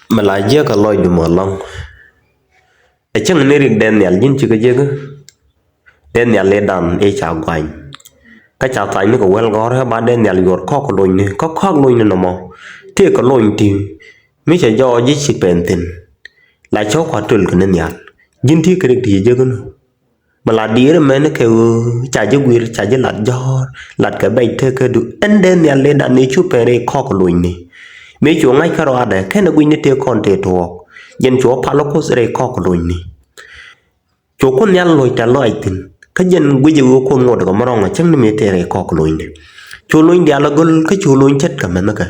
mà lại giờ cả lôi được mở lòng ở chẳng nên được đen nhảy nhìn chưa cái giờ đen nhảy lên đàn e chào quanh cái chào tay nó có well gót ha ba đen nhảy gót khó có lôi này khó lôi này nó mò thì có lôi thì mấy trái do với sự bền tình lại cho qua trượt cái nên nhảy nhìn thì cái gì giờ cái mà là đi rồi mấy nó kêu trả cho quý trả cho lạt cái bài thơ cái đủ anh đen nhảy lên đàn này chụp về đây khó có lôi này mấy chỗ ngay kharo ada cái nó quý này tiêu con tệ thuộc dân chỗ pha lô sẽ khó có lôi này chỗ con nhảy lôi trả lôi tin cái dân quý dù con ngồi được mà rong là chẳng nên tệ khó có lôi này chỗ lôi đi là gol cái chỗ lôi chết cả mình nó cái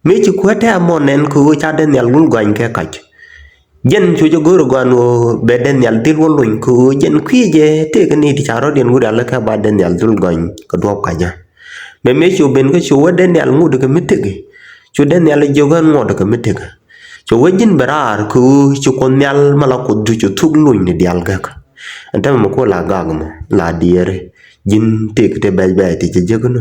mấy chỗ quét theo món nên cứ cha đen nhảy luôn quanh cái cách dân chú cho guru gan be đen nhảy tiêu luôn cứ dân khi về thế cái này thì chả rõ điện guru là cái ba đen nhảy luôn quanh cái đồ cả nhà mấy chỗ bên cái chỗ đen nhảy ngủ được cái mít cái chú đen nhảy là jogan ngồi được cái mít cái chú với dân bera cứ chú con nhảy mà là cứ chú thuốc luôn này đial cái anh ta mà có là gà mà là điề dân thì cái bài thì chỉ cái nó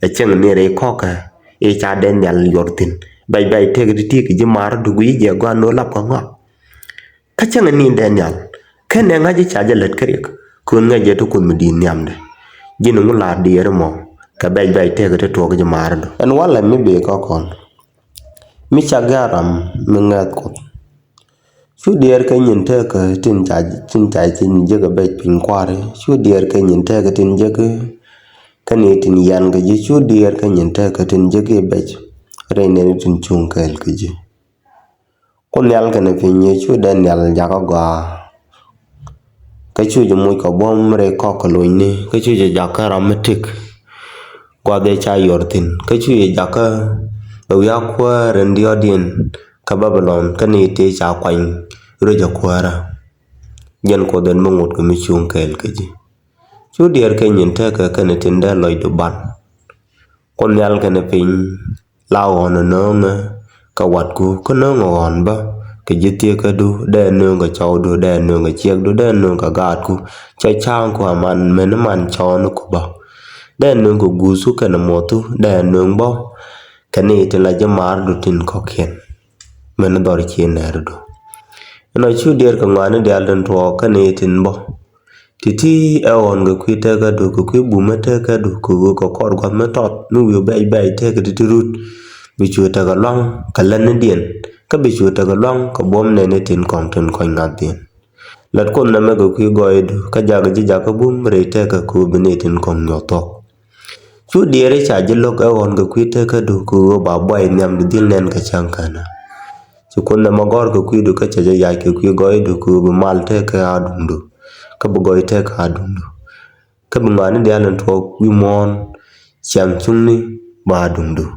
ở chẳng này đấy khó cả e cha đen nhảy yortin bài thế cái gì mà được quý giờ qua nó lắp con ngọc cái chẳng anh đen nhảy cái này ngay chỉ trả cho lật cái con ngay giờ tôi còn mình đi nhầm đấy dân nó là điề rồi mà cái bài thế cái thuộc cái gì mà được anh nói là mới bị có con mi chagaram mengat ko su dier ka nyin te ka tin cha tin je ga be pin kware su dier ka nyin te ka tin je ka ni tin yan ga ji su dier ka nyin te ka tin je ga be re ne tin chung ka el ka ji ko nyal ka ne pin ye su den nyal ja ka ga ka chu je mu ka bom re ko ka lo ni ka chu je ja ka ramatik kwa de cha yortin ka chu je ja ka ya kwa rendio din ka Babylon ka ni te cha kwany ro ja kwara yen ko den mongot ko mi chung kel ke ji chu dier ke nyin te ka ne tin da loy do ban kon yal ka ne pin la on no nga ka wat ku ko no ngon ba ke ji te ka du de no ga chaw du de no ga chiek du de no ga gat ku cha chang ko man men man chaw no ku ba de no ko gu su ka na motu de no bo cái này thì là cho mar du tin có khen mình đòi chuyện này rồi nói chú điệp cái ngoài nó điệp lên thua cái này tin bo thì ở cái quy tắc cái đồ cái quy bù mất cái đồ cái có con mất tọt nó vừa bay thế cái thứ rút bị chúa ta cái long cái lần nó điện cái bị chúa ta cái long cái bom này nó tin còn tin coi ngạt tiền lật con nằm cái quy gọi cái giá cái bom rồi thế cái quy bên này tin còn nhỏ to chú điệp ấy trả cho cái on cái quy tắc cái đồ cái bảo bay nhầm được tiền lên cái trang cái nào chú con nằm gọi cái quy được cái trả cho cái quy gọi được cái mal thế cái adung được cái bộ gọi thế cái adung được cái bộ mà nó đi ăn thua quy mòn chẳng chung ni ba adung được